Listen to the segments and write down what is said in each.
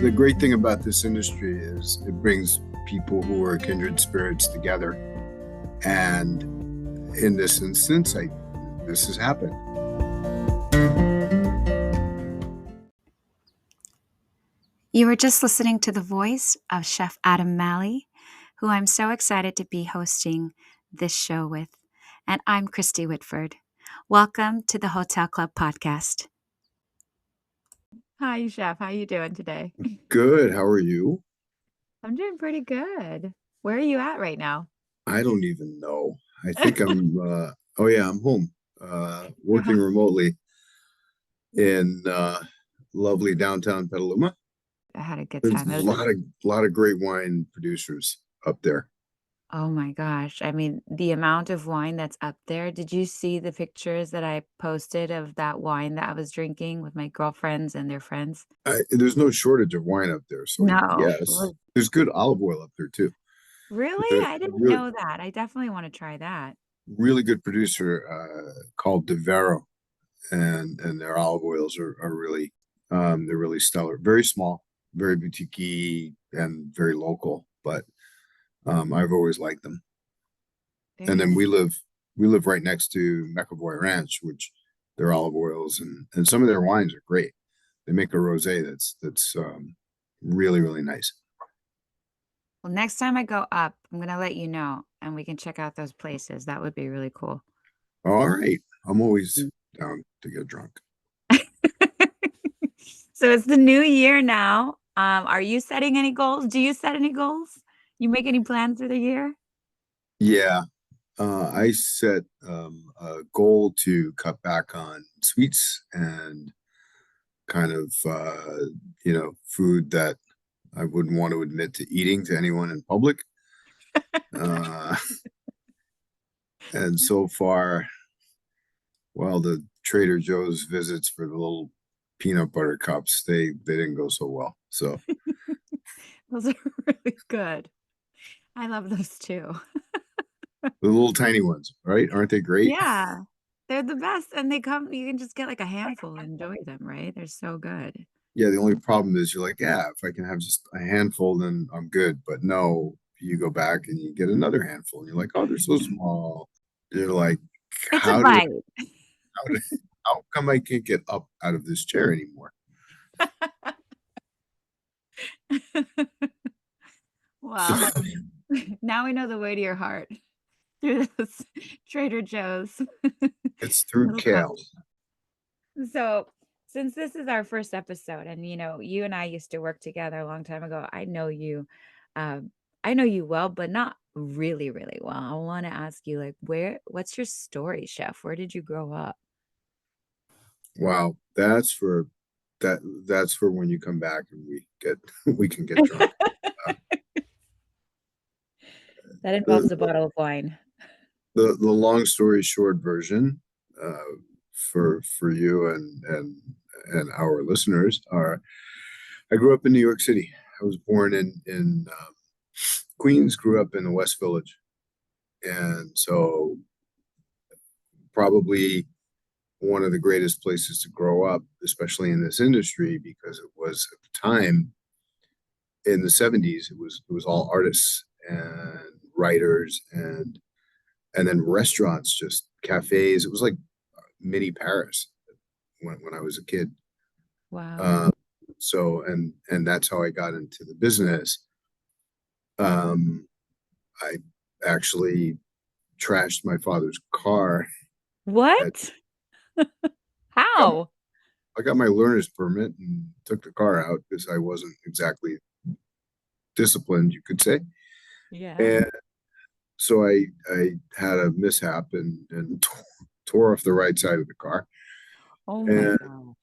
The great thing about this industry is it brings people who are kindred spirits together. And in this instance, this has happened. You were just listening to the voice of Chef Adam Malley, who I'm so excited to be hosting this show with. And I'm Kristy Whitford. Welcome to the Hotel Club podcast. Hi, Chef. How you doing today? Good. How are you? I'm doing pretty good. Where are you at right now? I don't even know. I think I'm I'm home. Working remotely in lovely downtown Petaluma. I had a good There's time. a lot of great wine producers up there. Oh my gosh. I mean, the amount of wine that's up there. Did you see the pictures that I posted of that wine that I was drinking with my girlfriends and their friends? There's no shortage of wine up there. So No. yes, there's good olive oil up there too. Really? There's I a didn't really, know that. I definitely want to try that. really good producer called DeVero, and their olive oils are really they're really stellar. Very small, very boutique and very local, but I've always liked them. Very And then nice. we live right next to McAvoy Ranch, which their olive oils and some of their wines are great. They make a rosé that's really, really nice. Well, next time I go up, I'm going to let you know and we can check out those places. That would be really cool. All right. I'm always down to get drunk. So it's the new year now. Are you setting any goals? Do you set any goals? You make any plans for the year? Yeah. I set a goal to cut back on sweets and kind of food that I wouldn't want to admit to eating to anyone in public. Uh, and so far, well, the Trader Joe's visits for the little peanut butter cups, they didn't go so well. So Those are really good. I love those too. the little tiny ones, right? Aren't they great? Yeah, they're the best. And you can just get like a handful and enjoy them, right? They're so good. Yeah, the only problem is you're like, yeah, if I can have just a handful, then I'm good. But no, you go back and you get another handful, and you're like, oh, they're so small. You're like, It's a how do bite. how, do, how come I can't get up out of this chair anymore? Well, now we know the way to your heart through those Trader Joe's It's through little kale. cups. So, since this is our first episode, and you and I used to work together a long time ago, um, I know you well, but not really, really well. I want to ask you, like, what's your story, Chef? Where did you grow up? Wow, that's for when you come back and we can get drunk. Uh, That involves a the, bottle of wine. the long story short version for you and our listeners are I grew up in New York City. I was born in Queens, grew up in the West Village, and so probably one of the greatest places to grow up, especially in this industry, because it was at the time in the 70s, it was all artists and writers and then restaurants, just cafes. It was like mini Paris when I was a kid. Wow. Um, and that's how I got into the business. I actually trashed my father's car. At, What? got my, How? I got my learner's permit and took the car out because I wasn't exactly disciplined, you could say. Yeah. And so I had a mishap and tore off the right side of the car. Oh my And gosh.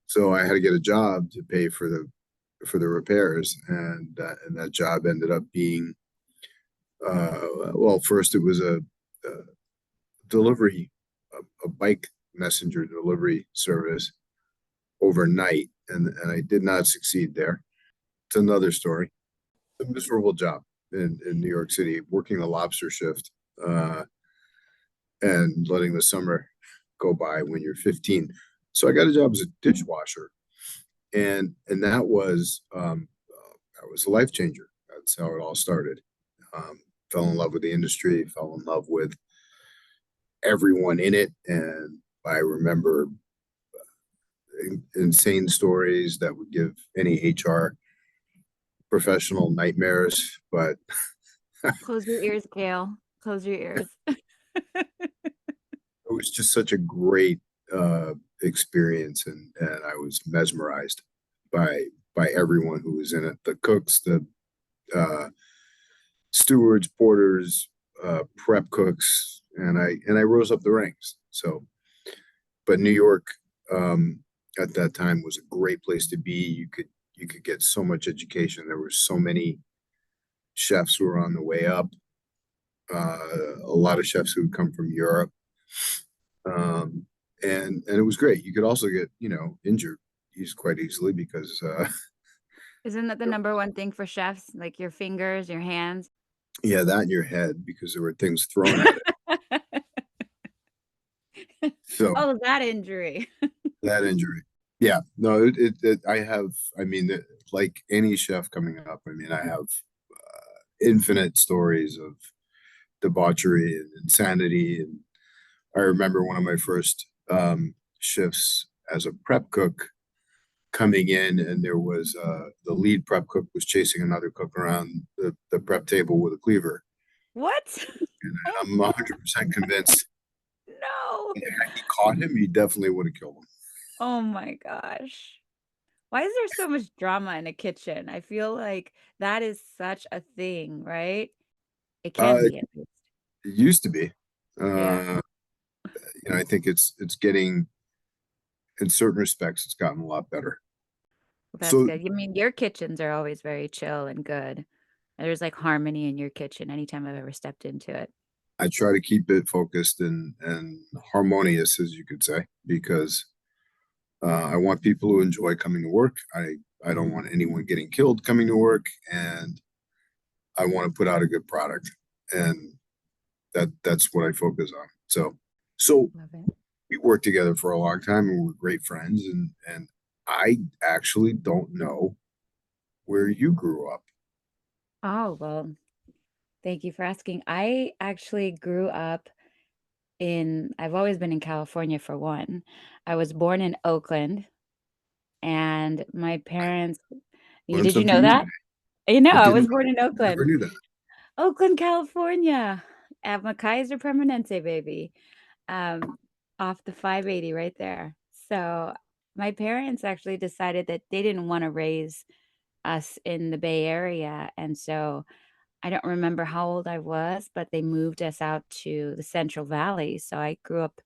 so I had to get a job to pay for the repairs, and that job ended up being well, first it was a delivery, a bike messenger delivery service overnight, and I did not succeed there. It's another story. A miserable job in New York City, working the lobster shift uh, and letting the summer go by when you're 15. So I got a job as a dishwasher, and that was a life changer. That's how it all started. Fell in love with the industry, fell in love with everyone in it, and I remember insane stories that would give any HR professional nightmares. But Close your ears, Kale. Close your ears. it was just such a great uh, experience, and I was mesmerized by everyone who was in it. The cooks, the uh, stewards, porters, prep cooks, and I rose up the ranks. So, but New York at that time was a great place to be. You could get so much education. There were so many chefs who were on the way up. A lot of chefs who would come from Europe, um, and it was great. You could also get injured used quite easily because Isn't that the number one thing for chefs? Like your fingers, your hands? yeah, that in your head because there were things thrown at it. So Oh, that injury. that injury, yeah, no, I have. I mean, like any chef coming up, I mean, I have infinite stories of debauchery and insanity. And I remember one of my first shifts as a prep cook coming in, and there was the lead prep cook was chasing another cook around the prep table with a cleaver. What? And Oh, I'm 100% convinced no. had he caught him, he definitely would have killed him. Oh my gosh. Why is there so much drama in a kitchen? I feel like that is such a thing, right? It can It be at least. used to be. Yeah. Uh, I think it's getting, in certain respects, it's gotten a lot better. Well, that's So good. I mean, your kitchens are always very chill and good. There's like harmony in your kitchen anytime I've ever stepped into it. I try to keep it focused and harmonious, as you could say, because I want people who enjoy coming to work. I don't want anyone getting killed coming to work, and I want to put out a good product, and that's what I focus on. So Love it. we worked together for a long time, and we're great friends, and I actually don't know where you grew up. Oh, well, thank you for asking. I actually grew up I've always been in California for one. I was born in Oakland, and my parents, Learned did you something know new that? today. I I did was not. born in Never Oakland. knew that. Oakland, California. At my Kaiser Permanente, baby. Um, Off the 580 right there. So my parents actually decided that they didn't want to raise us in the Bay Area. And so I don't remember how old I was, but they moved us out to the Central Valley. So I grew up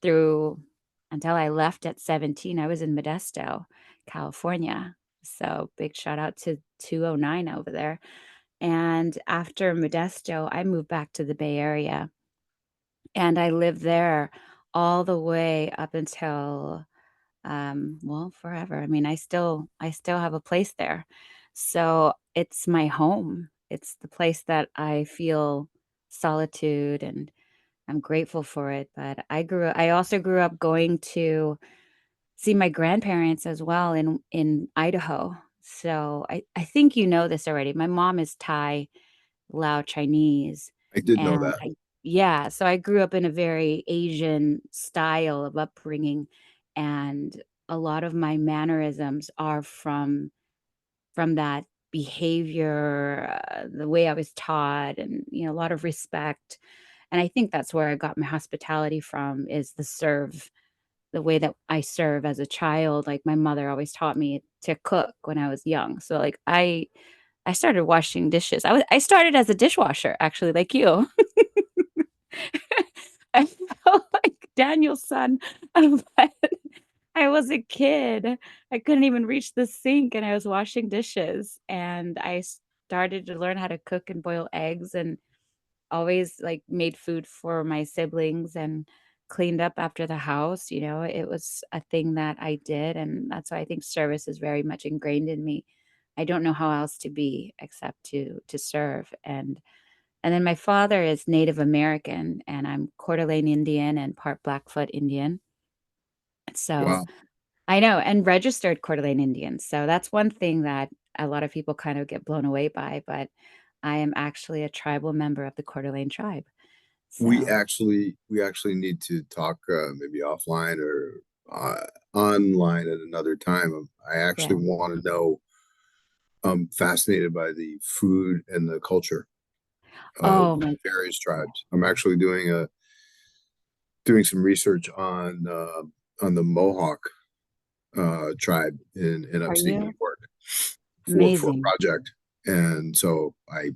through until I left at 17. I was in Modesto, California. So big shout out to 209 over there. And after Modesto, I moved back to the Bay Area and I lived there all the way up until well, forever. I mean, I still have a place there. So it's my home. It's the place that I feel solitude and I'm grateful for it. But I also grew up going to see my grandparents as well in Idaho. So I think you know this already. My mom is Thai, Lao Chinese, I did know and that. yeah, so I grew up in a very Asian style of upbringing, and a lot of my mannerisms are from that behavior, the way I was taught, and a lot of respect. And I think that's where I got my hospitality from is the way that I serve as a child. Like my mother always taught me to cook when I was young. So like I started washing dishes. I started as a dishwasher actually like you. I felt like Daniel's son, but I was a kid. I couldn't even reach the sink and I was washing dishes and I started to learn how to cook and boil eggs and always like made food for my siblings and cleaned up after the house. It was a thing that I did and that's why I think service is very much ingrained in me. I don't know how else to be except to serve. And then my father is Native American and I'm Coeur d'Alene Indian and part Blackfoot Indian. So Wow. I know, and registered Coeur d'Alene Indians. So that's one thing that a lot of people kind of get blown away by, but I am actually a tribal member of the Coeur d'Alene tribe. So, We actually need to talk maybe offline or online at another time. I yeah. actually want to know. I'm fascinated by the food and the culture of Oh my, various tribes. I'm actually doing some research on the Mohawk tribe in are upstate New you? York for a Amazing. project, and so I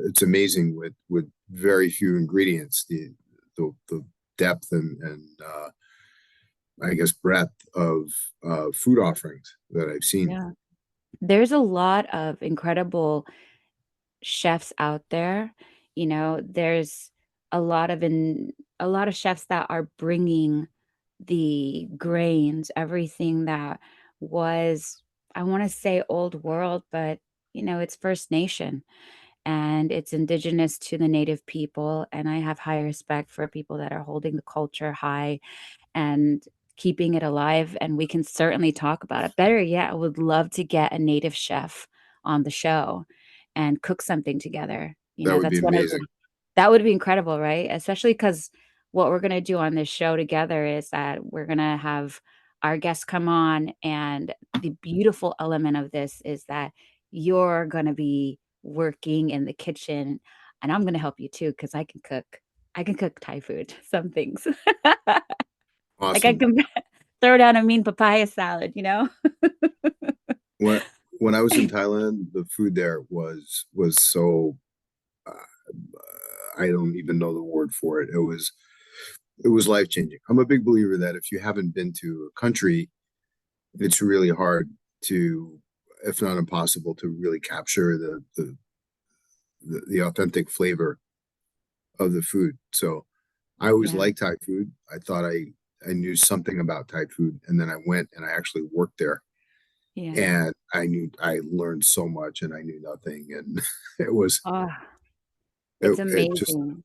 it's amazing with very few ingredients the depth and I guess breadth of food offerings that I've seen. Yeah. There's a lot of incredible chefs out there. There's a lot of chefs that are bringing the grains, everything that was, I want to say old world, but it's First Nation and it's indigenous to the native people. And I have high respect for people that are holding the culture high and keeping it alive. And we can certainly talk about it. Better yet, I would love to get a native chef on the show and cook something together. That would be That's one of amazing. the, that would be incredible, right? Especially because what we're going to do on this show together is that we're going to have our guests come on. And the beautiful element of this is that you're going to be working in the kitchen and I'm going to help you too because I can cook. I can cook Thai food, some things. Like I Awesome. can throw down a mean papaya salad, you know? When when I was in Thailand, the food there was so I don't even know the word for it. It was life changing. I'm a big believer that if you haven't been to a country, it's really hard to, if not impossible, to really capture the authentic flavor of the food. So I always Yeah, liked Thai food. I thought I knew something about Thai food, and then I went and I actually worked there, yeah. and I learned so much, and I knew nothing, and it was Oh, it's it just amazing,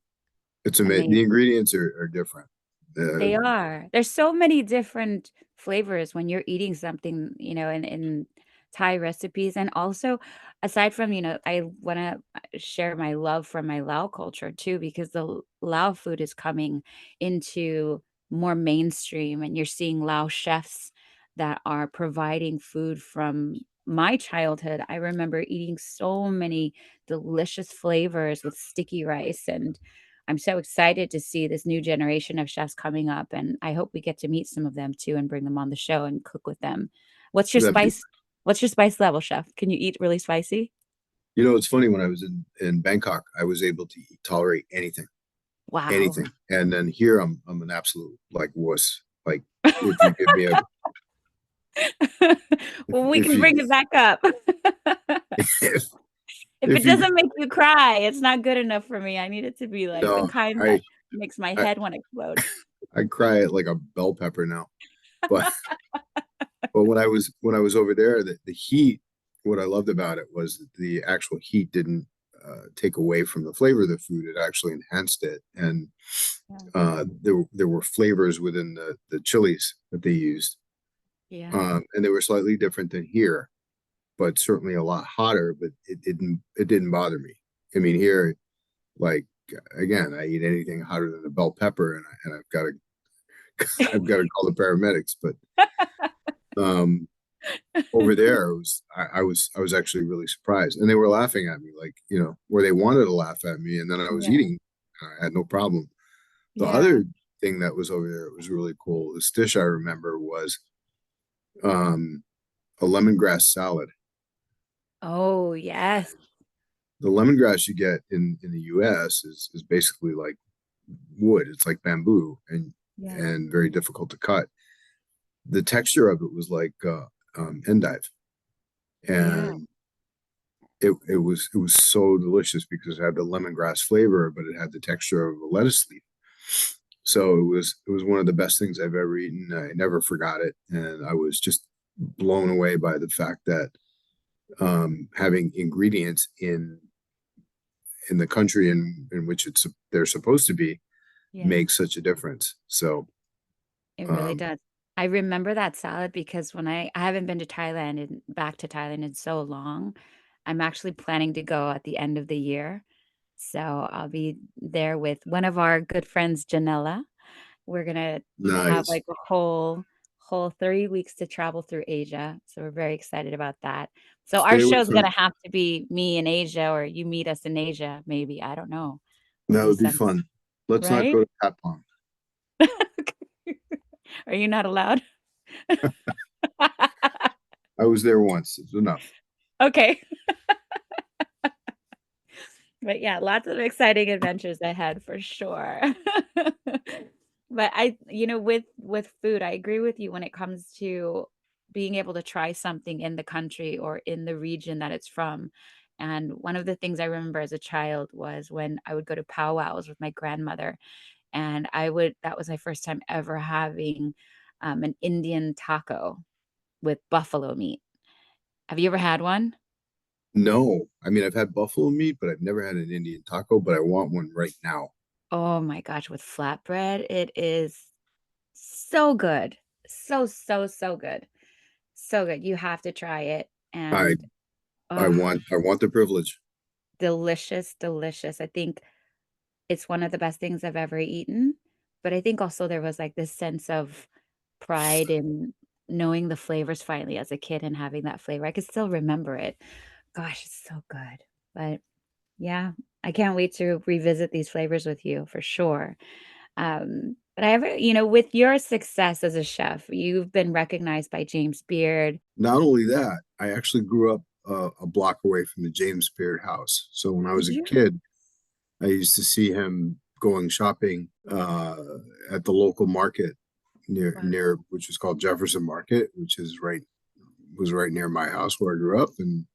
it's amazing. The amazing. ingredients are different. They are. There's so many different flavors when you're eating something, in Thai recipes. And also, aside from, I want to share my love for my Lao culture too, because the Lao food is coming into more mainstream, and you're seeing Lao chefs that are providing food from my childhood. I remember eating so many delicious flavors with sticky rice, and I'm so excited to see this new generation of chefs coming up, and I hope we get to meet some of them too and bring them on the show and cook with them. What's your That'd be, spice? What's your spice level, chef? Can you eat really spicy? it's funny when I was in Bangkok, I was able to tolerate anything, Wow. anything, and then here I'm an absolute like wuss. Like if you give me a Well, we if can you bring it back up. if If if it you doesn't make you cry, it's not good enough for me. I need it to be like the no kind I that makes my I head want to explode. I cry at like a bell pepper now. But but when I was over there, the heat, what I loved about it was that the actual heat didn't take away from the flavor of the food. It actually enhanced it. And Yeah. there were flavors within the chilies that they used. Yeah. And they were slightly different than here, but certainly a lot hotter, but it didn't bother me. I mean, here, like again, I eat anything hotter than a bell pepper and I've got to I've got to call the paramedics. But um over there, I was actually really surprised, and they were laughing at me, like where they wanted to laugh at me, and then I was Yeah. eating, I had no problem. The Yeah. other thing that was over there, it was really cool. This dish I remember was um, a lemongrass salad. Oh, yes. The lemongrass you get in the U.S. is basically like wood. It's like bamboo Yeah. and very difficult to cut. The texture of it was like endive, Yeah. and it was so delicious because it had the lemongrass flavor, but it had the texture of a lettuce leaf. So it was one of the best things I've ever eaten. I never forgot it, and I was just blown away by the fact that having ingredients in the country in which they're supposed to be Yeah. makes such a difference. So It really um, does. I remember that salad because when I haven't been to Thailand and back to Thailand in so long. I'm actually planning to go at the end of the year. So I'll be there with one of our good friends, Janella. We're gonna have Nice. like a whole 3 weeks to travel through Asia. So we're very excited about that. So our Stay away show's from gonna have to be me in Asia or you meet us in Asia, maybe. I don't know. It'll that be would be something, fun. Let's not right? go to Patpong. Are you not allowed? I was there once. It's enough. Okay. But yeah, lots of exciting adventures ahead for sure. But with food, I agree with you when it comes to being able to try something in the country or in the region that it's from. And one of the things I remember as a child was when I would go to powwows with my grandmother, and that was my first time ever having an Indian taco with buffalo meat. Have you ever had one? No, I mean I've had buffalo meat, but I've never had an Indian taco, but I want one right now. Oh my gosh, with flatbread, it is so good. So, so, so good. So good. You have to try it. I And I oh, want the privilege. delicious, delicious. I think it's one of the best things I've ever eaten. But I think also there was like this sense of pride in knowing the flavors finally as a kid and having that flavor. I could still remember it. Gosh, it's so good. But yeah, I can't wait to revisit these flavors with you for sure. But I ever, with your success as a chef, you've been recognized by James Beard. Not only that, I actually grew up a block away from the James Beard house. So when I Did was a you? kid, I used to see him going shopping at the local market Wow. near which was called Jefferson Market, which is right near my house where I grew up, and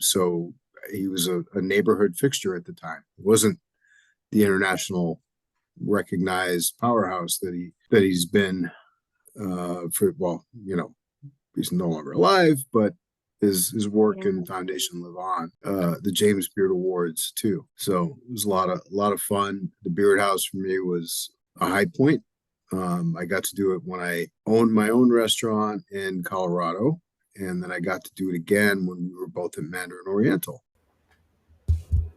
so he was a neighborhood fixture at the time. It wasn't the international recognized powerhouse that he's been for well, he's no longer alive, but his work Yeah. and foundation live on. The James Beard Awards too. So it was a lot of fun. The Beard House for me was a high point. I got to do it when I owned my own restaurant in Colorado, and then I got to do it again when we were both in Mandarin Oriental.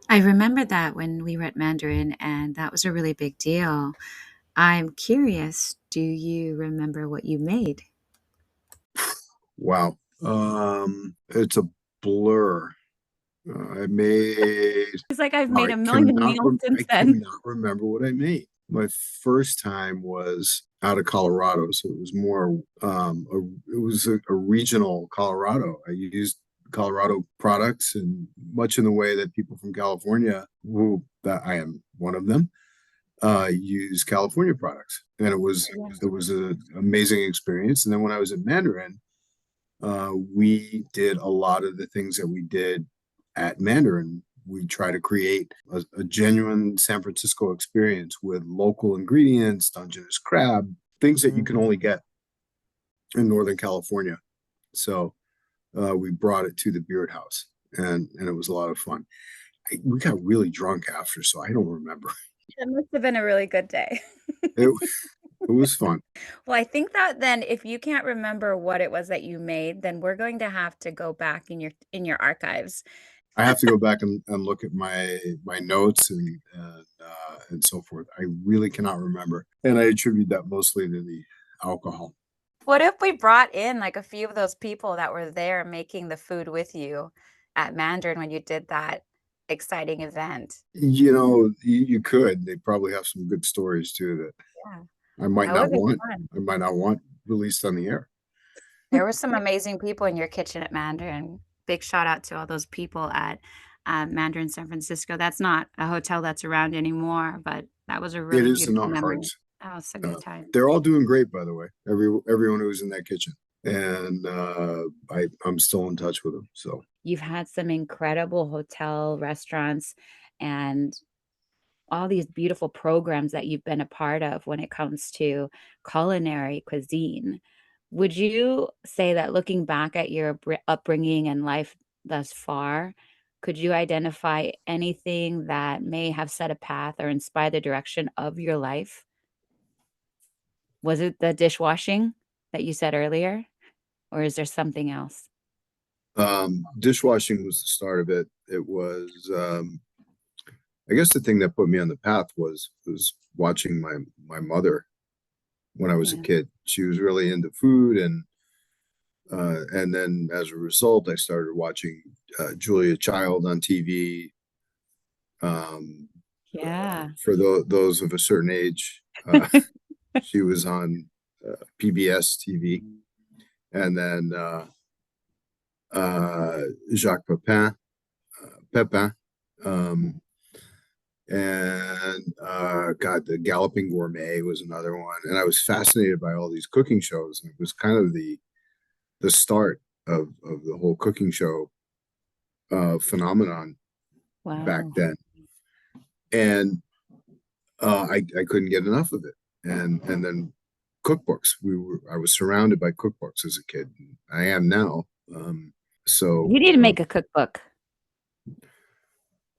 I remember that when we were at Mandarin, and that was a really big deal. I'm curious, do you remember what you made? Wow. It's a blur. I made It's like I've Wow, made a million meals I since then. cannot remember what I made. My first time was out of Colorado, so it was more it was a regional Colorado. I used Colorado products and much in the way that people from California, who that I am one of them, use California products. And Yeah. it was an amazing experience. And then when I was at Mandarin, we did a lot of the things that we did at Mandarin. We try to create a genuine San Francisco experience with local ingredients, Dungeness crab, things that you Mm. can only get in Northern California. So we brought it to the Beard House, and it was a lot of fun. We got really drunk after, so I don't remember. That must have been a really good day. It it was fun. Well, I think that then if you can't remember what it was that you made, then we're going to have to go back in your archives. I have to go back and look at my notes and so forth. I really cannot remember, and I attribute that mostly to the alcohol. What if we brought in like a few of those people that were there making the food with you at Mandarin when you did that exciting event? You could. They probably have some good stories too that Yeah, I might that would not be want. fun. I might not want released on the air. There were some amazing people in your kitchen at Mandarin. Big shout out to all those people at Mandarin San Francisco. That's not a hotel that's around anymore, but that was a It really is in beautiful our memory. hearts. That was a good time. They're all doing great, by the way. Everyone who was in that kitchen, and I'm still in touch with them. So You've had some incredible hotel restaurants and all these beautiful programs that you've been a part of when it comes to culinary cuisine. Would you say that looking back at your upbringing and life thus far, could you identify anything that may have set a path or inspired the direction of your life? Was it the dishwashing that you said earlier, or is there something else? Dishwashing was the start of it. It was, I guess the thing that put me on the path was watching my mother when I was a Yeah. kid. She was really into food, and then as a result, I started watching Julia Child on TV. Um, Yeah. for those of a certain age, she was on PBS TV, and then Jacques Pepin, um, and God, the Galloping Gourmet was another one. And I was fascinated by all these cooking shows, and it was kind of the start of the whole cooking show phenomenon back Wow. then. And I couldn't get enough of it. And then cookbooks. I was surrounded by cookbooks as a kid. I am now. So You need to make a cookbook.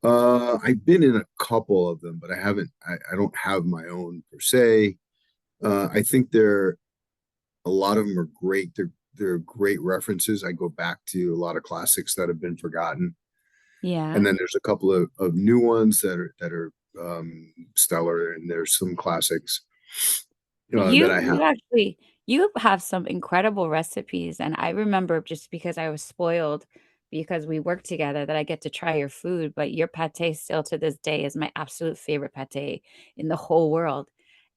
I've been in a couple of them, but I haven't. I don't have my own per se. I think a lot of them are great. They're great references. I go back to a lot of classics that have been forgotten, and Yeah. then there's a couple of new ones that are stellar, and there's some classics that I have. You have some incredible recipes, and I remember just because I was spoiled because we worked together that I get to try your food, but your pâté still to this day is my absolute favorite pâté in the whole world.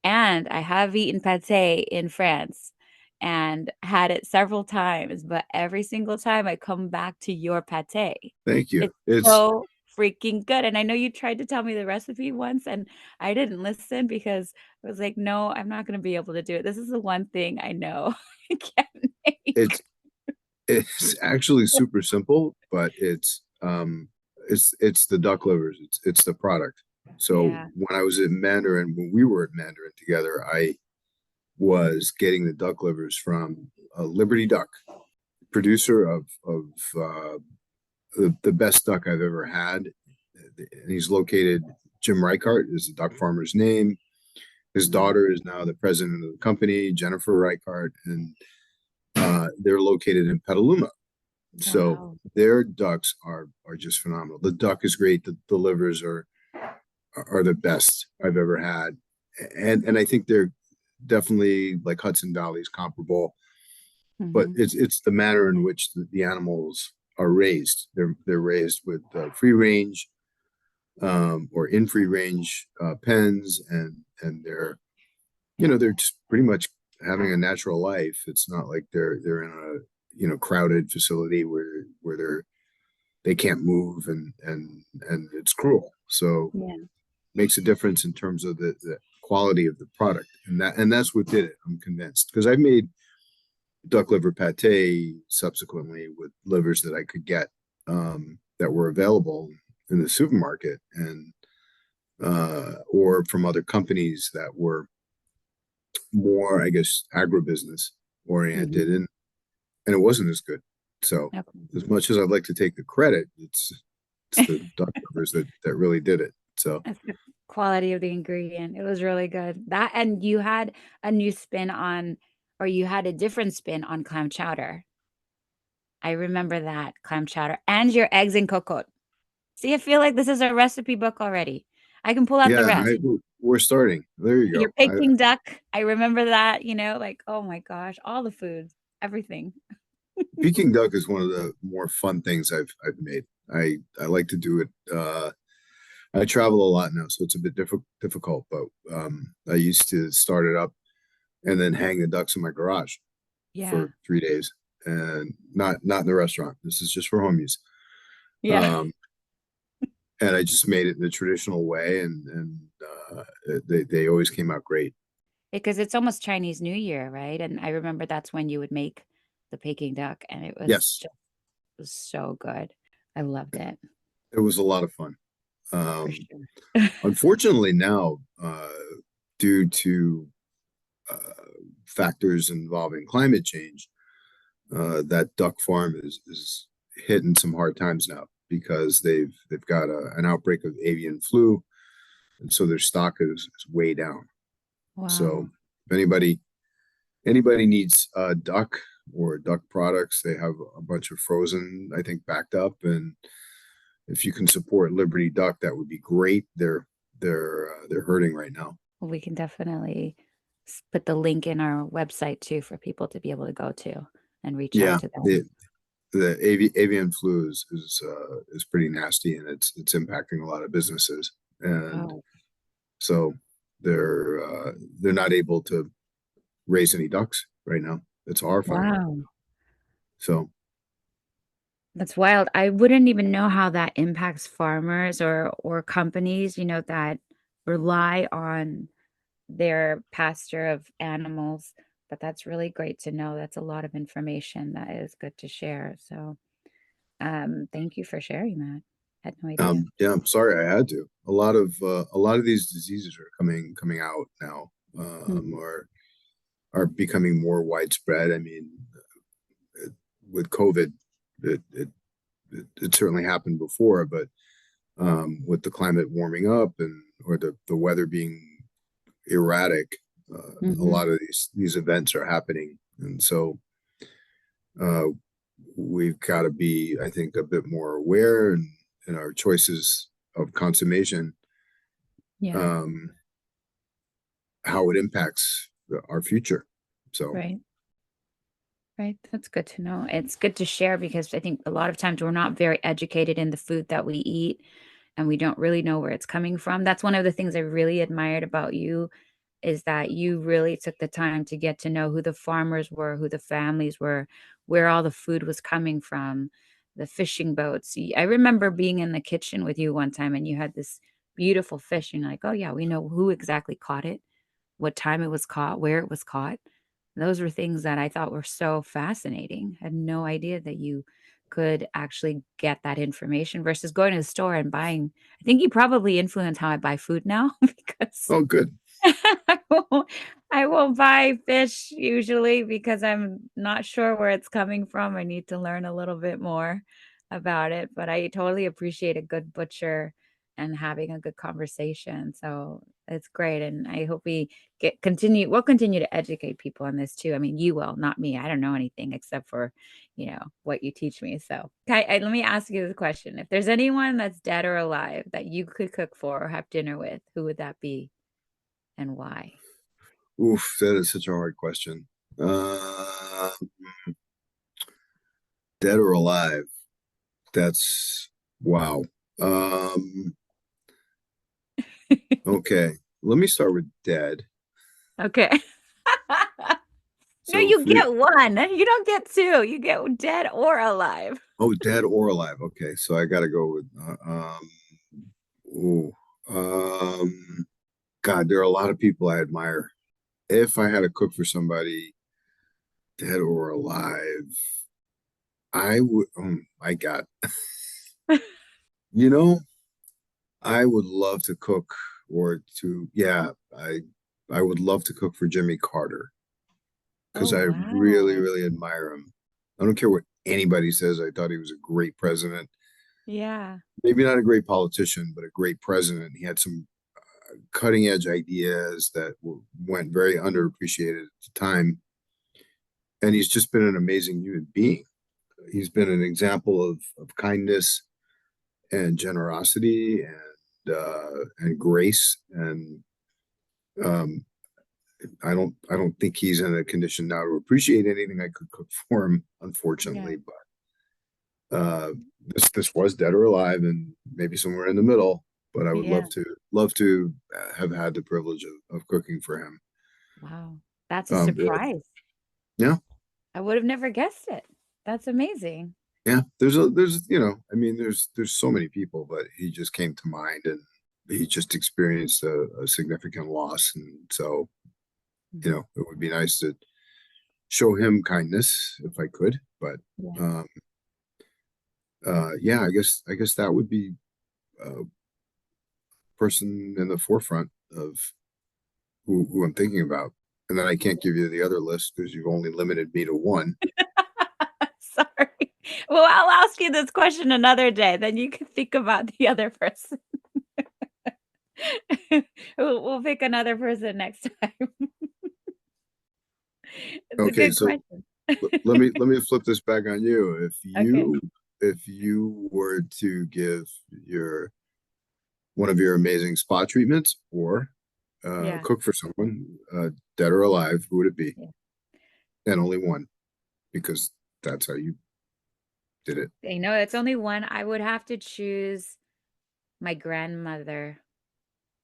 And I have eaten pâté in France and had it several times, but every single time I come back to your pâté. Thank you. It's It's so freaking good, and I know you tried to tell me the recipe once, and I didn't listen because I was like, "No, I'm not gonna be able to do it. This is the one thing I know I can't it's make." it's actually super simple, but it's the duck livers. It's the product. So Yeah. when I was at Mandarin, when we were at Mandarin together, I was getting the duck livers from Liberty Duck, producer of the best duck I've ever had. And he's located. Jim Reichart is the duck farmer's name. His Mhm. daughter is now the president of the company, Jennifer Reichart, and they're located in Petaluma. So Wow. their ducks are just phenomenal. The duck is great. The livers are the best I've ever had, and I think they're definitely like Hudson Valley's comparable. But Mhm. it's the manner in which the animals are raised. They're raised with free range or in free range pens, and they're just pretty much having a natural life. It's not like they're in a crowded facility where they can't move and it's cruel. So Yeah. makes a difference in terms of the quality of the product, and that's what did it. I'm convinced because I've made duck liver pate subsequently with livers that I could get that were available in the supermarket and or from other companies that were more, I guess, agribusiness oriented, Mhm. and it wasn't as good. So Okay. as much as I'd like to take the credit, it's the duck livers that really did it. So That's the quality of the ingredient. It was really good. That and you had a new spin on or you had a different spin on clam chowder. I remember that, clam chowder, and your eggs and cocoa. See, I feel like this is a recipe book already. I can pull out the yeah, rest. we're starting. There you Your go. Peking duck, I remember that, like, oh my gosh, all the foods, everything. Peking duck is one of the more fun things I've made. I like to do it. I travel a lot now, so it's a bit difficult. But I used to start it up and then hang the ducks in my garage Yeah. for 3 days, and not in the restaurant. This is just for home use. Yeah. Um, and I just made it the traditional way, and they always came out great. Because it's almost Chinese New Year, right? And I remember that's when you would make the Peking duck, and Yes, it was so good. I loved it it was a lot of fun. for Um, sure. Unfortunately, now due to uh, factors involving climate change, that duck farm is hitting some hard times now because they've got an outbreak of avian flu, and so their stock is way down. So Wow. if anybody anybody needs duck or duck products, they have a bunch of frozen, I think, backed up. And if you can support Liberty Duck, that would be great. They're hurting right now. We can definitely put the link in our website too for people to be able to go to and reach out Yeah, to them. the avian flu is pretty nasty, and it's impacting a lot of businesses. And Oh, so they're not able to raise any ducks right now. It's horrifying. wow. So That's wild. I wouldn't even know how that impacts farmers or companies, that rely on their pasture of animals. But that's really great to know. That's a lot of information that is good to share. So, thank you for sharing that. Had no idea. yeah, I'm sorry I had to. A lot of these diseases are coming out now, Mhm. are becoming more widespread. I mean, it, with COVID, it, it it certainly happened before, but with the climate warming up and or the weather being erratic, a Mhm. lot of these events are happening, and so uh, we've got to be, I think, a bit more aware in our choices of consummation, Yeah, um, how it impacts our future. So, right. Right. That's good to know. It's good to share because I think a lot of times we're not very educated in the food that we eat and we don't really know where it's coming from. That's one of the things I really admired about you is that you really took the time to get to know who the farmers were, who the families were, where all the food was coming from, the fishing boats. I remember being in the kitchen with you one time and you had this beautiful fish and you're like, "Oh yeah, we know who exactly caught it, what time it was caught, where it was caught." Those were things that I thought were so fascinating. I had no idea that you could actually get that information versus going to the store and buying. I think you probably influence how I buy food now because oh, good. I won't I won't buy fish usually because I'm not sure where it's coming from. I need to learn a little bit more about it, but I totally appreciate a good butcher and having a good conversation. So it's great, and I hope we'll continue to educate people on this too. I mean, you will, not me. I don't know anything except for, what you teach me. So, let me ask you the question. If there's anyone that's dead or alive that you could cook for or have dinner with, who would that be and why? Oof, that is such a hard question. Uh, Dead or alive? That's wow. Um, okay, let me start with dead. Okay. No, So you for get 1. You don't get 2. You get dead or alive. oh, dead or alive. Okay, so I got to go with ooh, um, God, there are a lot of people I admire. If I had to cook for somebody, dead or alive, I would. Oh my God, you know, I would love to cook yeah, I would love to cook for Jimmy Carter Oh, because I really, wow. really admire him. I don't care what anybody says. I thought he was a great president. Yeah. Maybe not a great politician, but a great president. He had some cutting edge ideas that went very underappreciated at the time. And he's just been an amazing human being. He's been an example of kindness and generosity and grace. And um, I don't think he's in a condition now to appreciate anything I could cook for him, Yeah. unfortunately. But this was dead or alive, and maybe somewhere in the middle. But I would Yeah. love to have had the privilege of cooking for him. Wow. That's a Yeah, surprise. yeah, I would have never guessed it. That's amazing. yeah. There's I mean, there's so many people, but he just came to mind, and he just experienced a significant loss, and so Mhm. it would be nice to show him kindness if I could. But Yeah. um, yeah, I guess that would be a person in the forefront of who I'm thinking about. And then I can't give you the other list because you've only limited me to one. Sorry. Well, I'll ask you this question another day, then you can think about the other person. We'll pick another person next time. It's a Okay, good so question. let me flip this back on you. Okay. If you were to give your one of your amazing spa treatments or Yeah. cook for someone, dead or alive, who would it be? Yeah. And only one, because that's how you did it. It's only one. I would have to choose my grandmother.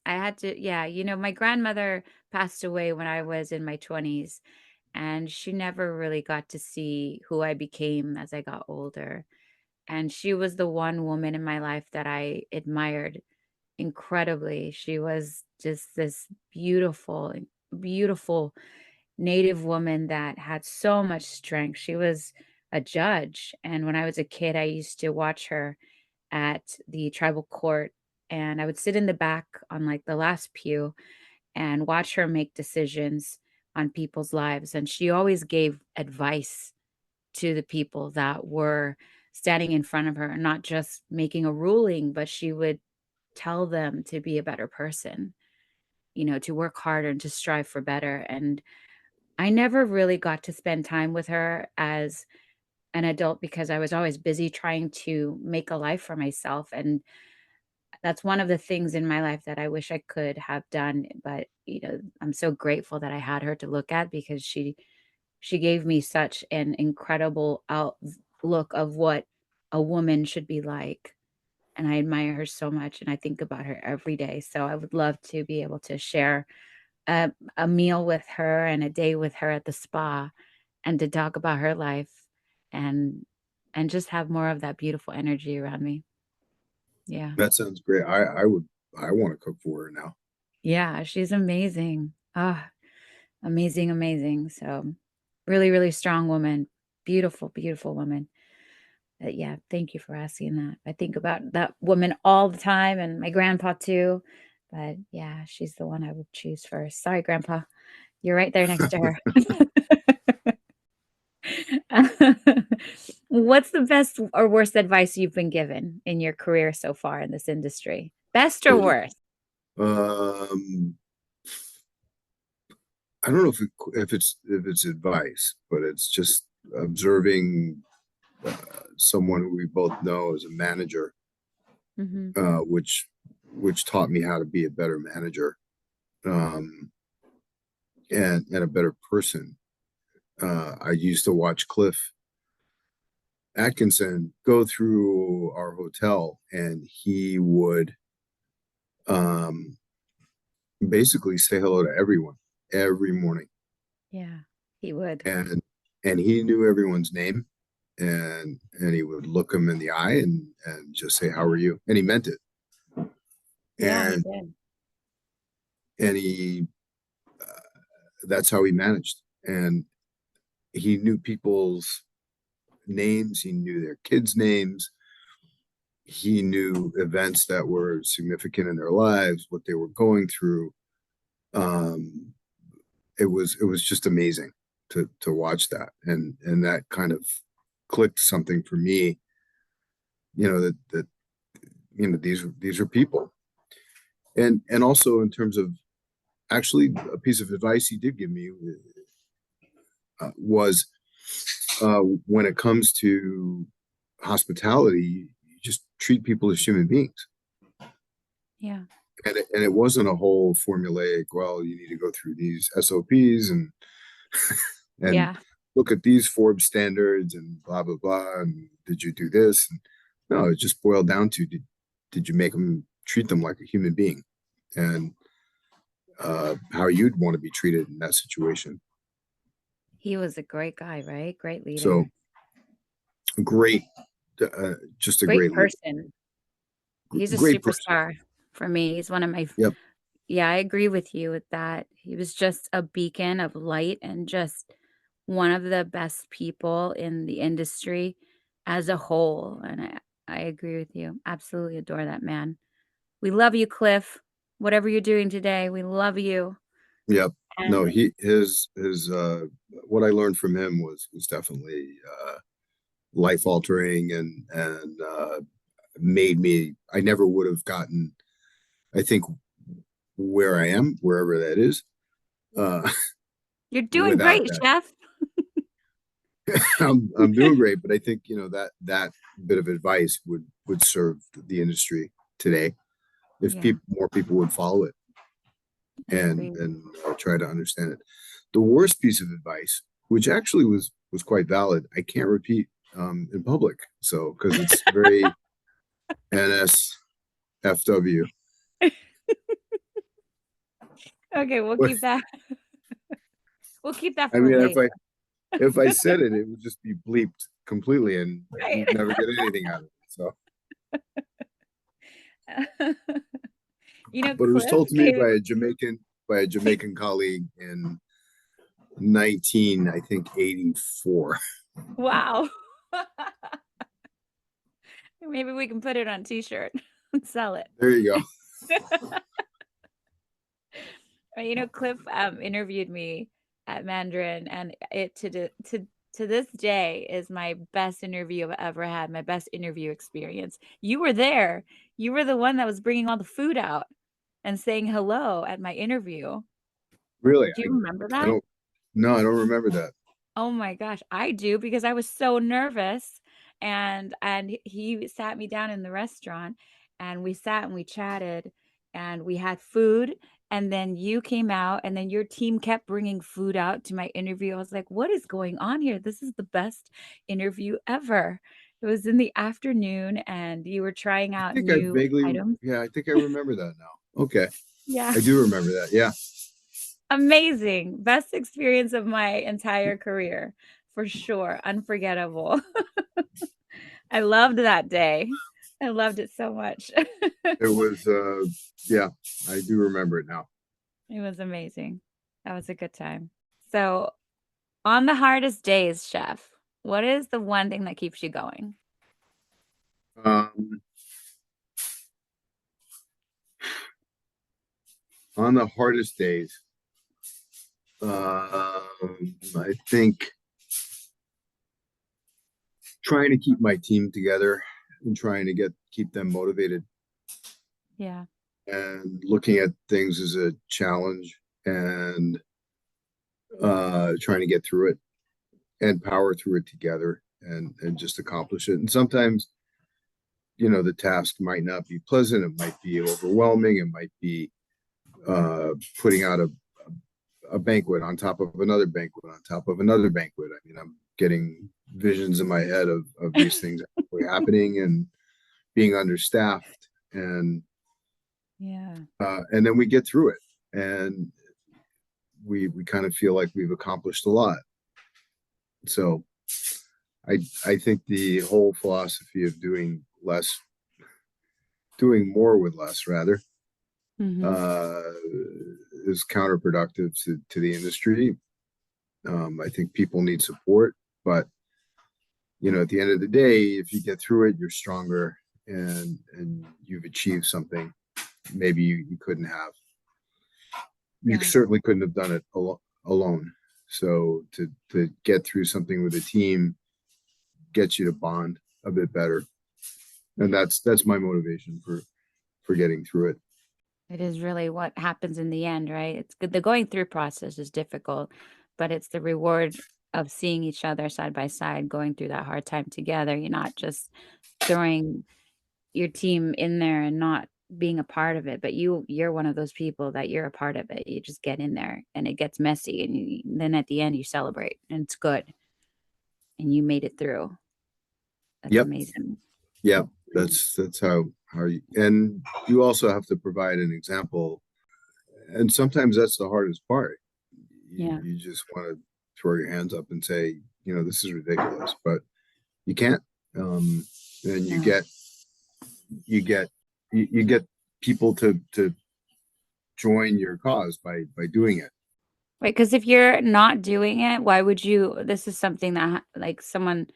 I had to, yeah, my grandmother passed away when I was in my 20s, and she never really got to see who I became as I got older. And she was the one woman in my life that I admired incredibly. She was just this beautiful, beautiful Native woman that had so much strength. She was a judge. And when I was a kid, I used to watch her at the tribal court, and I would sit in the back on like the last pew and watch her make decisions on people's lives. And she always gave advice to the people that were standing in front of her, not just making a ruling, but she would tell them to be a better person, to work harder and to strive for better. And I never really got to spend time with her as an adult because I was always busy trying to make a life for myself. And that's one of the things in my life that I wish I could have done. But, I'm so grateful that I had her to look at because she gave me such an incredible outlook of what a woman should be like. And I admire her so much and I think about her every day. So I would love to be able to share a meal with her and a day with her at the spa and to talk about her life and and just have more of that beautiful energy around me. Yeah. That sounds great. I want to cook for her now. Yeah, she's amazing. Ah, amazing, amazing. So really, really strong woman. Beautiful, beautiful woman. Yeah, thank you for asking that. I think about that woman all the time and my grandpa too. But yeah, she's the one I would choose first. Sorry, grandpa. You're right there next to her. What's the best or worst advice you've been given in your career so far in this industry? Best or Oh, worst? I don't know if it's advice, but it's just observing uh, someone who we both know as a manager, Mhm. uh, which which taught me how to be a better manager, and a better person. I used to watch Cliff Atkinson go through our hotel, and he would um, basically say hello to everyone every morning, Yeah, he would. and he knew everyone's name, and he would look them in the eye and just say, "How are you?" And he meant it, Yeah, he and did. he that's how he managed, and he knew people's names, he knew their kids' names, he knew events that were significant in their lives, what they were going through. Um, it was just amazing to watch that, and that kind of clicked something for me. That these are people, and also in terms of actually a piece of advice he did give me was when it comes to hospitality, you just treat people as human beings. Yeah. And it wasn't a whole formulaic, well, you need to go through these SOPs and Yeah. look at these Forbes standards and blah, blah, blah. And did you do this? And no, it just boiled down to did you make them treat them like a human being and how you'd want to be treated in that situation. He was a great guy, right? Great So leader. great, just a Great great leader, person. He's a great person. superstar for me. He's one of my Yep. Yeah, I agree with you with that. He was just a beacon of light and just one of the best people in the industry as a whole, and I agree with you. Absolutely adore that man. We love you, Cliff. Whatever you're doing today, we love you. Yep. No, And his what I learned from him was definitely life altering and made me I never would have gotten I think where I am, wherever that is, uh You're doing without great, that. chef. I'm doing great, but I think, that bit of advice would serve the industry today if Yeah, more people would follow it I and agree. try to understand it. The worst piece of advice, which actually was quite valid, I can't repeat in public. So because it's very NSFW. Okay, we'll But keep that. We'll keep that I for mean, later. if I said it, it would just be bleeped completely, and Right. you'd never get anything out of it. So, but it was Cliff told to me gave by a Jamaican colleague in 19, I think 84. wow. Maybe we can put it on a t-shirt and sell it. There you go. Cliff interviewed me at Mandarin, and it to this day is my best interview I've ever had, my best interview experience. You were there. You were the one that was bringing all the food out and saying hello at my interview. Really, Do you remember I that? don't. No, I don't remember that. Oh my gosh, I do because I was so nervous, and he sat me down in the restaurant, and we sat and we chatted, and we had food, and then you came out, and then your team kept bringing food out to my interview. I was like, "What is going on here? This is the best interview ever." It was in the afternoon, and you were trying I out think I new vaguely, items. yeah, I think I remember that now. Okay, Yeah. I do remember that. Yeah, Amazing. Best experience of my entire career, for sure. Unforgettable. I loved that day. I loved it so much. it was. Yeah, I do remember it now. It was amazing. That was a good time. So, on the hardest days, chef, what is the one thing that keeps you going? Um, on the hardest days, I think trying to keep my team together and trying to keep them motivated Yeah. and looking at things as a challenge and trying to get through it and power through it together and just accomplish it. And sometimes, the task might not be pleasant. It might be overwhelming. It might be putting out a banquet on top of another banquet on top of another banquet. I mean, I'm getting visions in my head of these things actually happening and being understaffed Yeah. and then we get through it and we kind of feel like we've accomplished a lot. So I think the whole philosophy of doing more with less rather, Mhm. uh, is counterproductive to the industry. I think people need support, but at the end of the day, if you get through it, you're stronger and you've achieved something maybe you couldn't have. You Yeah. certainly couldn't have done it alone. So to get through something with a team gets you to bond a bit better, and that's my motivation for getting through it. It is really what happens in the end, right? It's good. The going through process is difficult, but it's the reward of seeing each other side by side, going through that hard time together. You're not just throwing your team in there and not being a part of it, but you're one of those people that you're a part of it. You just get in there and it gets messy and then at the end you celebrate and it's good and you made it through. That's Yep. amazing. Yeah, that's how you, and you also have to provide an example, and sometimes that's the hardest part. Yeah. You just want to throw your hands up and say, this is ridiculous, but you can't. And No. you get you get people to join your cause by doing it. Right, because if you're not doing it, why would you this is something that like someone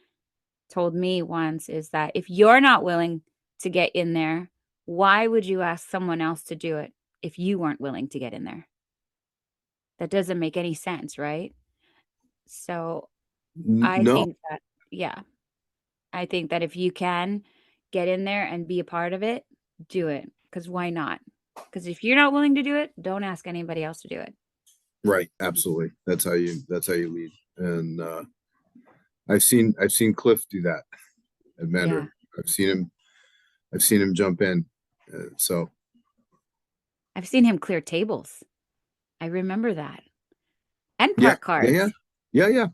told me once is that if you're not willing to get in there, why would you ask someone else to do it if you weren't willing to get in there? That doesn't make any sense, right? So I No, think that, yeah, I think that if you can get in there and be a part of it, do it. Because why not? Because if you're not willing to do it, don't ask anybody else to do it. Right, absolutely. That's how you lead. And I've seen Cliff do that at Yeah. Mandarin. I've seen him jump in. So I've seen him clear tables. I remember that. And yeah, park yeah, yeah, cars. yeah, yeah.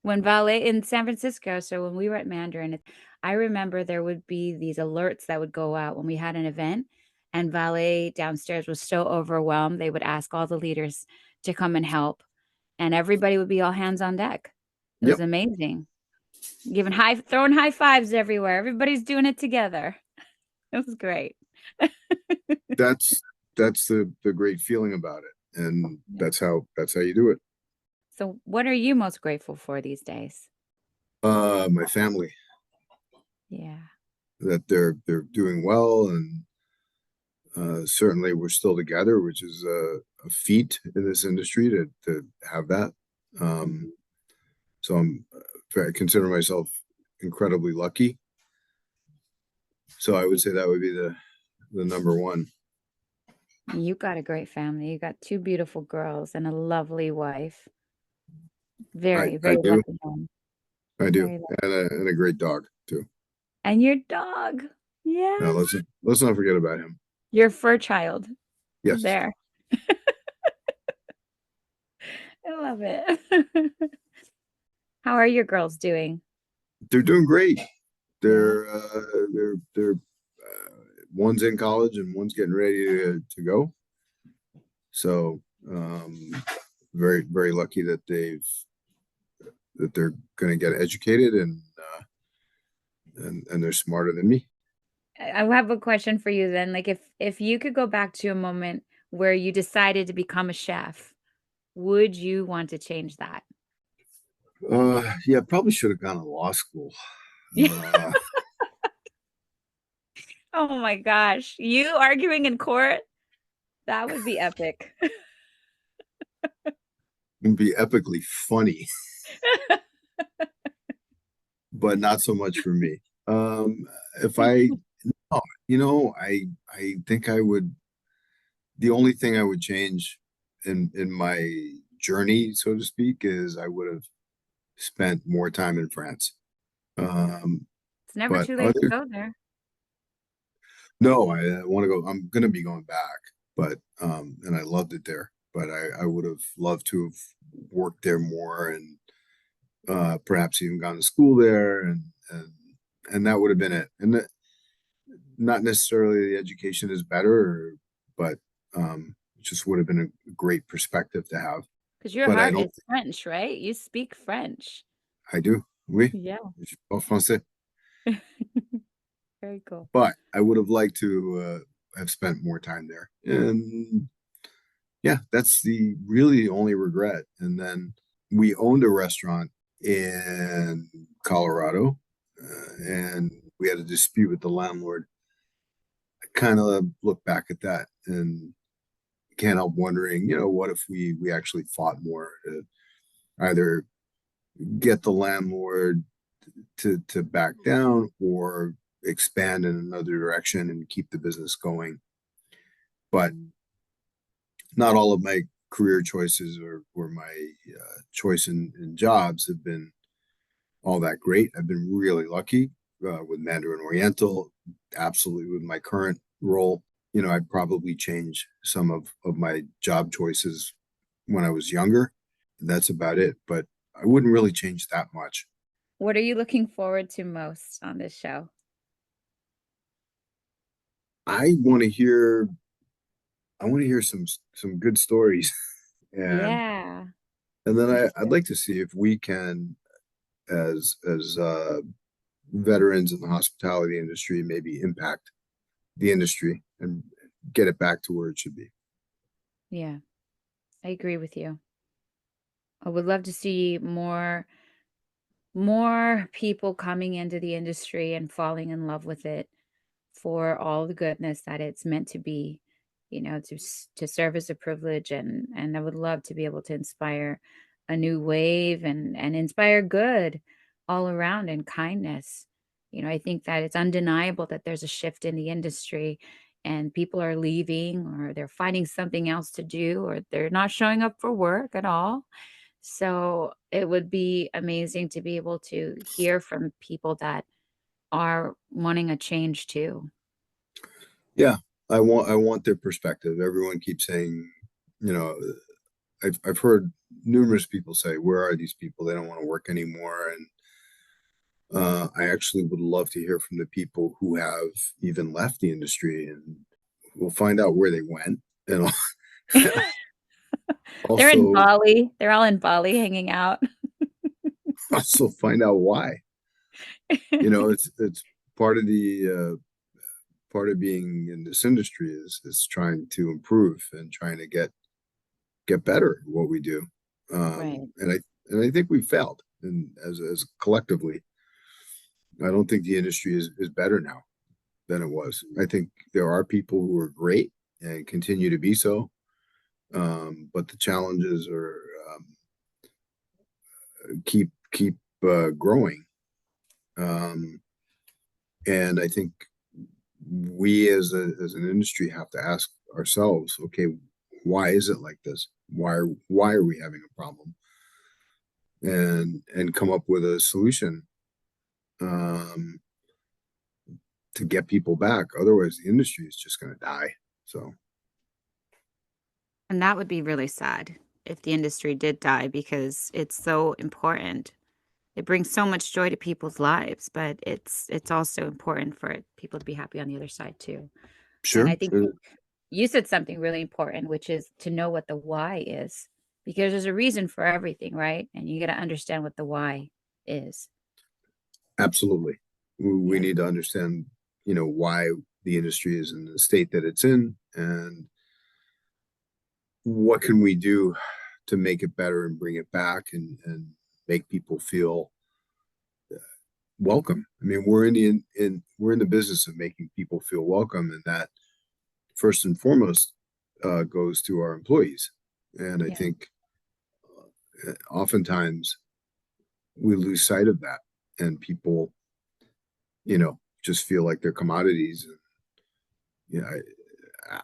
When valet in San Francisco, so when we were at Mandarin, I remember there would be these alerts that would go out when we had an event, and valet downstairs was so overwhelmed, they would ask all the leaders to come and help, and everybody would be all hands on deck. It was Yep. amazing. Giving throwing high fives everywhere. Everybody's doing it together. It was great. That's the great feeling about it. And Yeah. that's how you do it. So what are you most grateful for these days? My family, Yeah. that they're doing well, and certainly we're still together, which is a feat in this industry to have that. Um, Mhm. so I consider myself incredibly lucky. So I would say that would be the number one. You got a great family. You got 2 beautiful girls and a lovely wife. Very, I very do, lucky home. I do, Very lucky. and a great dog too. And your dog. Now Yes. let's not forget about him. Your fur child. Yes, There. I love it. How are your girls doing? they're doing great. Yeah. They're one's in college and one's getting ready to go. So very lucky that they're going to get educated, and they're smarter than me. I have a question for you then. Like if you could go back to a moment where you decided to become a chef, would you want to change that? Yeah, probably should have gone to law school. Uh, Oh my gosh. You arguing in court? That would be epic. It'd be epically funny, but not so much for me. If I, oh, I think I would. The only thing I would change in my journey, so to speak, is I would have spent more time in France. Um, It's never but too late to other go there. No, I want to go. I'm gonna be going back, but and I loved it there. But I would have loved to have worked there more, and perhaps even gone to school there, and that would have been it. And not necessarily the education is better, but it just would have been a great perspective to have. Because your But I heart don't. is French, right? You speak French. I do. Oui, Yeah. je parle français. Very cool. But I would have liked to have spent more time there, and yeah, that's the really the only regret. And then we owned a restaurant in Colorado, and we had a dispute with the landlord. I kind of look back at that and can't help wondering, what if we actually fought more to either get the landlord to back down or expand in another direction and keep the business going. But Mm. not all of my career choices or my choice in jobs have been all that great. I've been really lucky with Mandarin Oriental, absolutely with my current role. I'd probably change some of my job choices when I was younger. That's about it. But I wouldn't really change that much. What are you looking forward to most on this show? I want to hear I want to hear some good stories, and Yeah. and then Me I'd too. like to see if we can, as veterans in the hospitality industry, maybe impact the industry and get it back to where it should be. Yeah. I agree with you. I would love to see more people coming into the industry and falling in love with it for all the goodness that it's meant to be, to serve as a privilege, and I would love to be able to inspire a new wave and inspire good all around and kindness. I think that it's undeniable that there's a shift in the industry and people are leaving or they're finding something else to do or they're not showing up for work at all. So it would be amazing to be able to hear from people that are wanting a change too. Yeah, I want their perspective. Everyone keeps saying, you know, I've heard numerous people say, "Where are these people? They don't want to work anymore." And I actually would love to hear from the people who have even left the industry, and we'll find out where they went, and They're in also Bali. They're all in Bali hanging out. also find out why. It's part of the part of being in this industry is trying to improve and trying to get better at what we do. Right. And I think we failed, and as collectively, I don't think the industry is better now than it was. I think there are people who are great and continue to be so, but the challenges are keep growing. Um, and I think we as an industry have to ask ourselves, okay, why is it like this? Why are we having a problem? And come up with a solution um, to get people back. Otherwise, the industry is just going to die. So, And that would be really sad if the industry did die because it's so important. It brings so much joy to people's lives, but it's also important for people to be happy on the other side too. And I sure, think you said something really important, which is to know what the why is, because there's a reason for everything, right? And you got to understand what the why is. absolutely. We Yeah. need to understand, why the industry is in the state that it's in, and what can we do to make it better and bring it back and make people feel welcome. I mean, we're in the business of making people feel welcome, and that first and foremost goes to our employees. And I Yeah. think oftentimes we lose sight of that, and people, just feel like they're commodities. And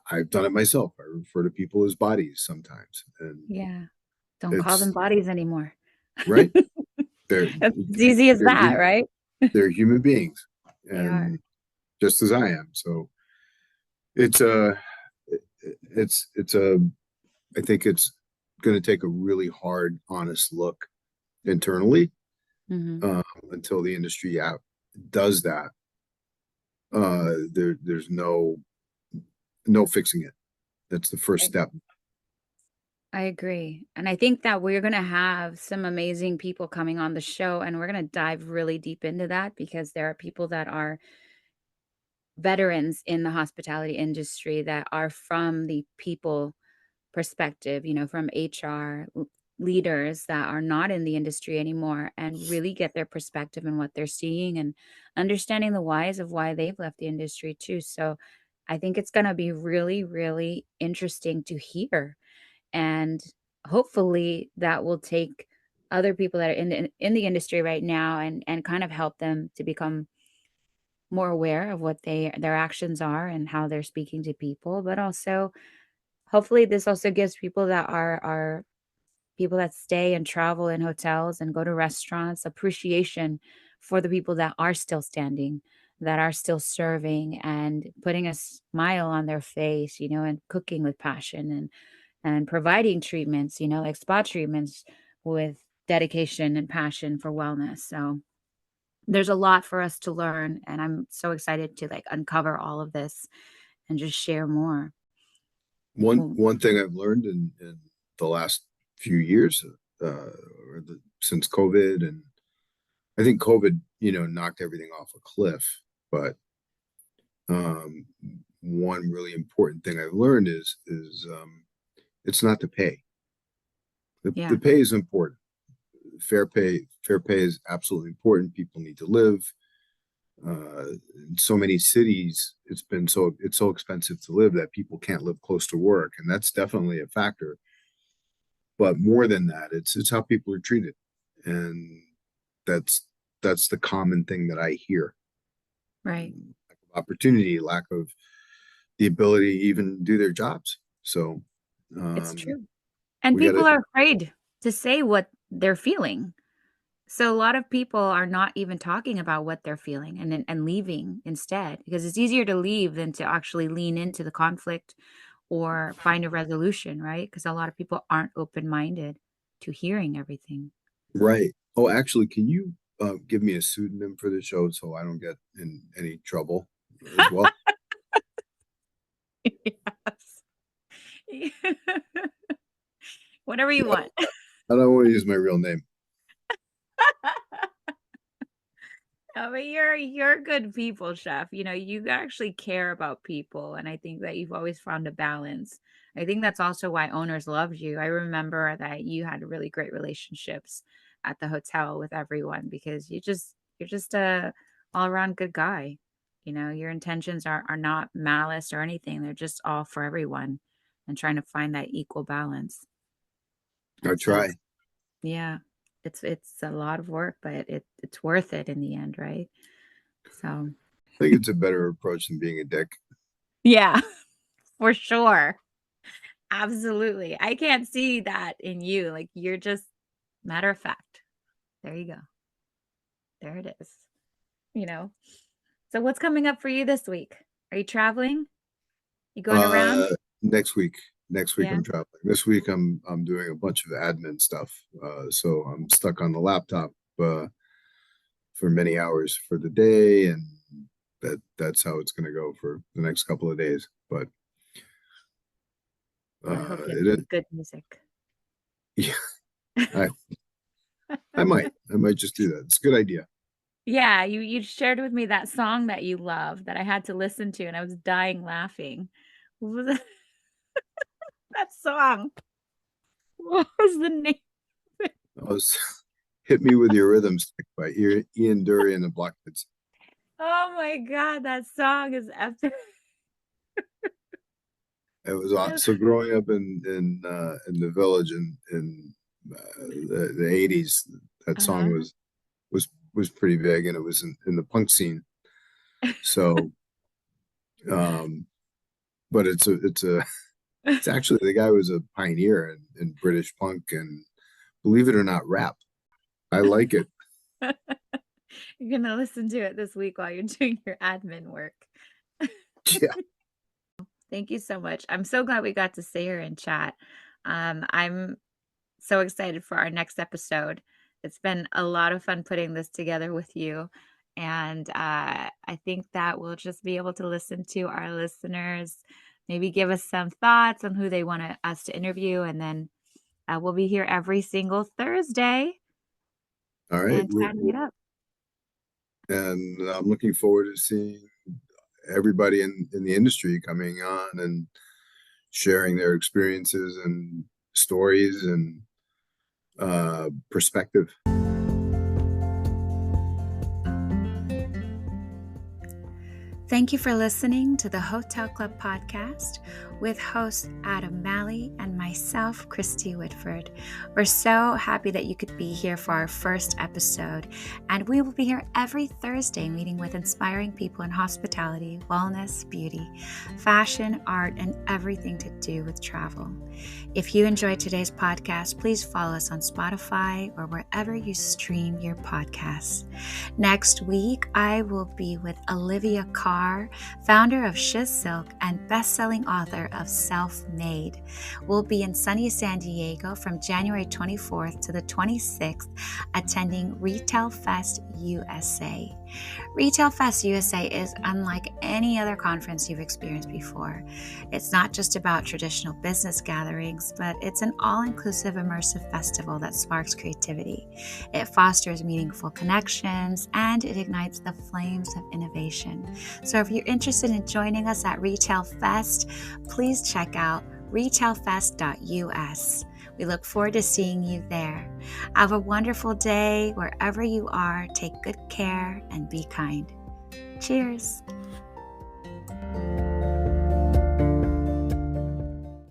I've done it myself. I refer to people as bodies sometimes, and Yeah. Don't call them it's bodies anymore. right. They're It's as easy as they're that, right? they're human beings, They are. and just as I am. So it's a it's a I think it's going to take a really hard, honest look internally Hmm. until the industry out does that. There's no fixing it. That's the first step. I agree. And I think that we're going to have some amazing people coming on the show, and we're going to dive really deep into that because there are people that are veterans in the hospitality industry that are from the people perspective, from HR leaders that are not in the industry anymore and really get their perspective and what they're seeing and understanding the whys of why they've left the industry too. So I think it's going to be really, really interesting to hear. And hopefully that will take other people that are in the industry right now and kind of help them to become more aware of what their actions are and how they're speaking to people, but also hopefully this also gives people that are people that stay and travel in hotels and go to restaurants appreciation for the people that are still standing, that are still serving and putting a smile on their face, and cooking with passion and providing treatments, like spa treatments with dedication and passion for wellness. So there's a lot for us to learn, and I'm so excited to like uncover all of this and just share more. Well, One thing I've learned in the last few years, since COVID, and I think COVID, knocked everything off a cliff. But um, one really important thing I've learned is it's not the pay. The yeah. pay is important. Fair pay is absolutely important. People need to live. In so many cities, it's so expensive to live that people can't live close to work, and that's definitely a factor. But more than that, it's how people are treated, and that's that's the common thing that I hear. Right. Lack of opportunity, lack of the ability to even do their jobs. So It's um, true. And we got people to, are afraid to say what they're feeling. So a lot of people are not even talking about what they're feeling and leaving instead because it's easier to leave than to actually lean into the conflict or find a resolution, right? Because a lot of people aren't open-minded to hearing everything. right. Oh, actually, can you give me a pseudonym for the show so I don't get in any trouble as well? Yes. Whatever you Yeah, want. I don't want to use my real name. Oh, but you're good people, chef. You actually care about people, and I think that you've always found a balance. I think that's also why owners loved you. I remember that you had really great relationships at the hotel with everyone because you're just a all around good guy. Your intentions are not malice or anything. They're just all for everyone and trying to find that equal balance. I And so, try. yeah, it's a lot of work, but it's worth it in the end, right? So, I think it's a better approach than being a dick. yeah, for sure. Absolutely. I can't see that in you. Like, you're just matter of fact. There you go. There it is. You know? So, what's coming up for you this week? Are you traveling? You going around? Uh, next week. Next week Yeah. I'm traveling. This week I'm doing a bunch of admin stuff. So I'm stuck on the laptop for many hours for the day, and that's how it's going to go for the next couple of days. But Well, I hope you have it is, some good music. yeah, I I might just do that. It's a good idea. Yeah, you shared with me that song that you love that I had to listen to, and I was dying laughing. What was that song? What was the name? I was Hit Me With Your Rhythm Stick by Ian Dury and the Blockheads. Oh my god, that song is epic. It was so growing up in the village in the 80s. That song Uh-huh. was pretty big, and it was in the punk scene. So, um, but it's actually the guy was a pioneer in British punk, and believe it or not, rap. I like it. You're gonna listen to it this week while you're doing your admin work. Yeah. Thank you so much. I'm so glad we got to stay here and chat. I'm so excited for our next episode. It's been a lot of fun putting this together with you. And I think that we'll just be able to listen to our listeners, maybe give us some thoughts on who they want us to interview. And then we'll be here every single Thursday All right. and chatting it up. And I'm looking forward to seeing everybody in the industry coming on and sharing their experiences and stories and perspective. Thank you for listening to the Hotel Club podcast with host Adam Malley and myself, Kristy Whitford. We're so happy that you could be here for our first episode, and we will be here every Thursday meeting with inspiring people in hospitality, wellness, beauty, fashion, art, and everything to do with travel. If you enjoyed today's podcast, please follow us on Spotify or wherever you stream your podcasts. Next week, I will be with Olivia Carr, founder of Shiz Silk and best-selling author of Self-Made. We'll be in sunny San Diego from January 24th to the 26th, attending Retail Fest USA. Retail Fest USA is unlike any other conference you've experienced before. It's not just about traditional business gatherings, but it's an all-inclusive immersive festival that sparks creativity. It fosters meaningful connections, and it ignites the flames of innovation. So if you're interested in joining us at Retail Fest, please check out retailfest.us. We look forward to seeing you there. Have a wonderful day wherever you are. Take good care and be kind. Cheers.